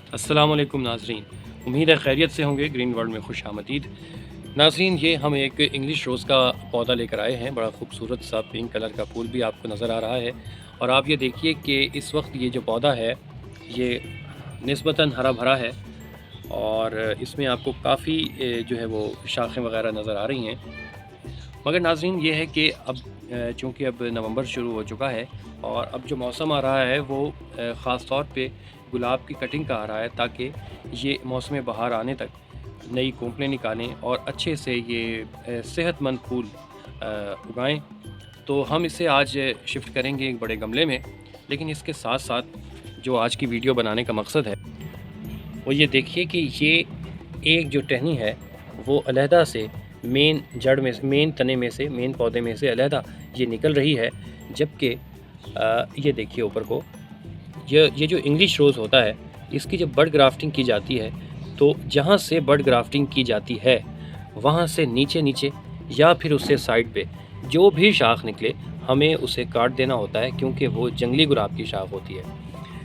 अस्सलाम वालेकुम नाज़रीन, उम्मीद है खैरियत से होंगे। ग्रीन वर्ल्ड में खुश आमदीद नाज़रीन। ये हम एक इंग्लिश रोज़ का पौधा लेकर आए हैं। बड़ा खूबसूरत सा पिंक कलर का फूल भी आपको नज़र आ रहा है। और आप ये देखिए कि इस वक्त ये जो पौधा है ये निस्बतन हरा भरा है और इसमें आपको काफ़ी जो है वो शाखें वग़ैरह नज़र आ रही हैं। मगर नाज़रीन ये है कि अब चूँकि अब नवंबर शुरू हो चुका है और अब जो मौसम आ रहा है वो ख़ास तौर पे गुलाब की कटिंग का आ रहा है, ताकि ये मौसम बहार आने तक नई कोंपलें निकालें और अच्छे से ये सेहतमंद फूल उगाएं। तो हम इसे आज शिफ्ट करेंगे एक बड़े गमले में। लेकिन इसके साथ साथ जो आज की वीडियो बनाने का मकसद है वो ये देखिए कि ये एक जो टहनी है वो अलहदा से मेन जड़ में, मेन तने में से, मेन पौधे में से अलहदा ये निकल रही है। जबकि ये देखिए ऊपर को ये जो इंग्लिश रोज़ होता है इसकी जब बड ग्राफ्टिंग की जाती है तो जहाँ से बड ग्राफ्टिंग की जाती है वहाँ से नीचे नीचे या फिर उससे साइड पे जो भी शाख निकले हमें उसे काट देना होता है, क्योंकि वो जंगली गुलाब की शाख होती है।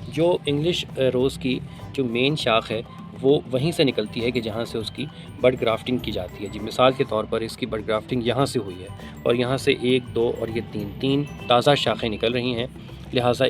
जो इंग्लिश रोज़ की जो मेन शाख है वो वहीं से निकलती है कि जहाँ से उसकी बड ग्राफ्टिंग की जाती है। जी मिसाल के तौर पर इसकी बड ग्राफ्टिंग यहाँ से हुई है और यहाँ से 1, 2 और ये 3 ताज़ा शाखें निकल रही हैं। लिहाजा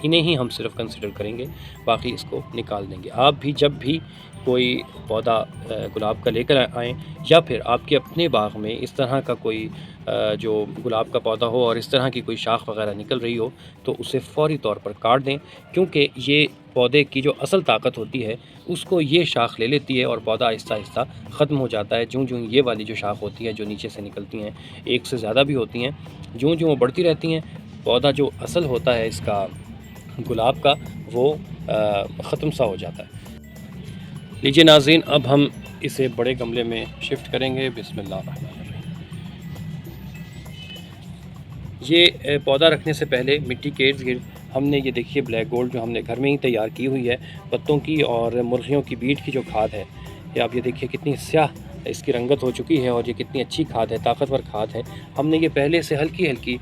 इन्हें ही हम सिर्फ कंसिडर करेंगे, बाकी इसको निकाल देंगे। आप भी जब भी कोई पौधा गुलाब का लेकर आएँ या फिर आपके अपने बाग में इस तरह का कोई जो गुलाब का पौधा हो और इस तरह की कोई शाख वगैरह निकल रही हो तो उसे फ़ौरी तौर पर काट दें, क्योंकि ये पौधे की जो असल ताकत होती है उसको ये शाख ले लेती है और पौधा आहिस्ता आहिस्ता ख़त्म हो जाता है। जूँ जूँ ये वाली जो शाख होती है जो नीचे से निकलती हैं, एक से ज़्यादा भी होती हैं, जूँ जूँ वो बढ़ती रहती हैं पौधा जो असल होता है इसका गुलाब का वो ख़त्म सा हो जाता है। लीजिए नाज़रीन, अब हम इसे बड़े गमले में शिफ्ट करेंगे। बिस्मिल्लाहिर्रहमानिर्रहीम। ये पौधा रखने से पहले मिट्टी के इर्द गिर्द हमने ये देखिए ब्लैक गोल्ड जो हमने घर में ही तैयार की हुई है पत्तों की और मुर्गियों की बीट की जो खाद है, ये आप ये देखिए कितनी स्याह इसकी रंगत हो चुकी है और ये कितनी अच्छी खाद है, ताकतवर खाद है। हमने ये पहले से हल्की हल्की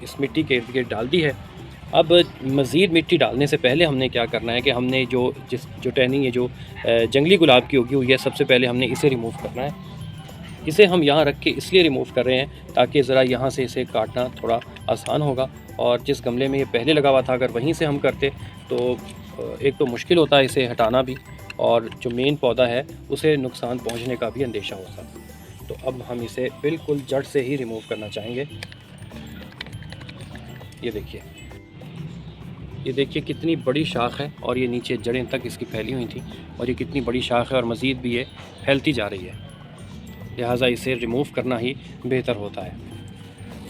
इस मिट्टी के इर्द गिर्द डाल दी है। अब मज़ीद मिट्टी डालने से पहले हमने क्या करना है कि हमने जो टहनी है जो जंगली गुलाब की उगी हुई है, सबसे पहले हमने इसे रिमूव करना है। इसे हम यहाँ रख के इसलिए रिमूव कर रहे हैं ताकि ज़रा यहाँ से इसे काटना थोड़ा आसान होगा। और जिस गमले में ये पहले लगा हुआ था अगर वहीं से हम करते तो एक तो मुश्किल होता है इसे हटाना भी, और जो मेन पौधा है उसे नुकसान पहुँचने का भी अंदेशा होता। तो अब हम इसे बिल्कुल जड़ से ही रिमूव करना चाहेंगे। ये देखिए कितनी बड़ी शाख है और ये नीचे जड़ें तक इसकी फैली हुई थी और ये कितनी बड़ी शाख है और मज़ीद भी ये फैलती जा रही है। लिहाजा इसे रिमूव करना ही बेहतर होता है।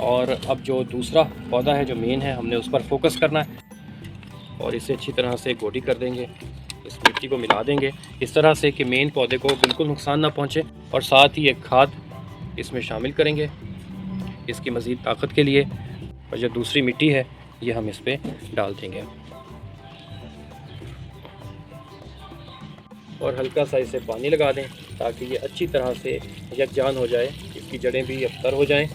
और अब जो दूसरा पौधा है जो मेन है हमने उस पर फोकस करना है और इसे अच्छी तरह से गोडी कर देंगे, इस मिट्टी को मिला देंगे इस तरह से कि मेन पौधे को बिल्कुल नुकसान ना पहुँचे। और साथ ही एक खाद इसमें शामिल करेंगे इसकी मज़ीद ताकत के लिए, और जो दूसरी मिट्टी है ये हम इस पर डाल देंगे और हल्का सा इसे पानी लगा दें ताकि ये अच्छी तरह से यकजान हो जाए, इसकी जड़ें भी अबतर हो जाएं।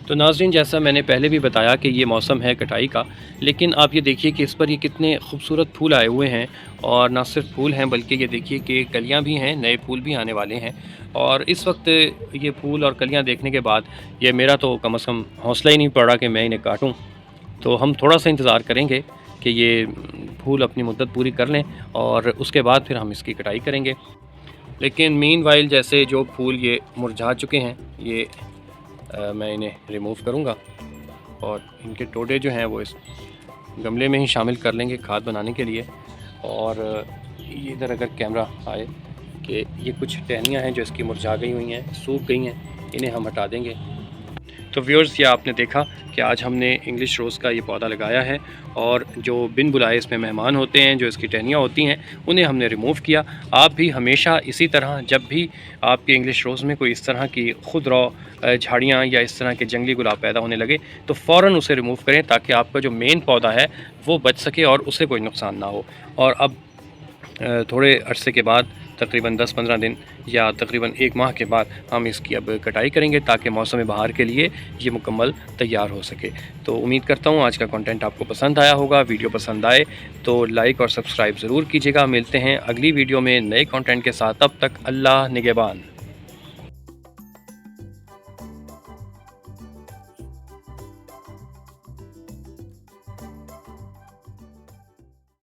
तो नाज़रीन, जैसा मैंने पहले भी बताया कि ये मौसम है कटाई का, लेकिन आप ये देखिए कि इस पर ये कितने खूबसूरत फूल आए हुए हैं। और ना सिर्फ फूल हैं बल्कि ये देखिए कि कलियां भी हैं, नए फूल भी आने वाले हैं। और इस वक्त ये फूल और कलियां देखने के बाद ये मेरा तो कम से कम हौसला ही नहीं पड़ा कि मैं इन्हें काटूँ। तो हम थोड़ा सा इंतज़ार करेंगे कि ये फूल अपनी मुद्दत पूरी कर लें और उसके बाद फिर हम इसकी कटाई करेंगे। लेकिन मीनवाइल जैसे जो फूल ये मुरझा चुके हैं ये मैं इन्हें रिमूव करूंगा और इनके टोटे जो हैं वो इस गमले में ही शामिल कर लेंगे खाद बनाने के लिए। और इधर अगर कैमरा आए कि ये कुछ टहनियाँ हैं जो इसकी मुरझा गई हुई हैं, सूख गई हैं, इन्हें हम हटा देंगे। तो व्यूअर्स, ये आपने देखा कि आज हमने इंग्लिश रोज़ का ये पौधा लगाया है और जो बिन बुलाए इसमें मेहमान होते हैं, जो इसकी टहनियाँ होती हैं, उन्हें हमने रिमूव किया। आप भी हमेशा इसी तरह जब भी आपके इंग्लिश रोज़ में कोई इस तरह की खुद रॉ झाड़ियाँ या इस तरह के जंगली गुलाब पैदा होने लगे तो फ़ौरन उसे रिमूव करें ताकि आपका जो मेन पौधा है वो बच सके और उसे कोई नुकसान ना हो। और अब थोड़े अरसे के बाद तकरीबन 10-15 दिन या तकरीबन 1 माह के बाद हम इसकी अब कटाई करेंगे ताकि मौसम बहार के लिए ये मुकम्मल तैयार हो सके। तो उम्मीद करता हूँ आज का कंटेंट आपको पसंद आया होगा। वीडियो पसंद आए तो लाइक और सब्सक्राइब ज़रूर कीजिएगा। मिलते हैं अगली वीडियो में नए कंटेंट के साथ, तब तक अल्लाह निगहबान।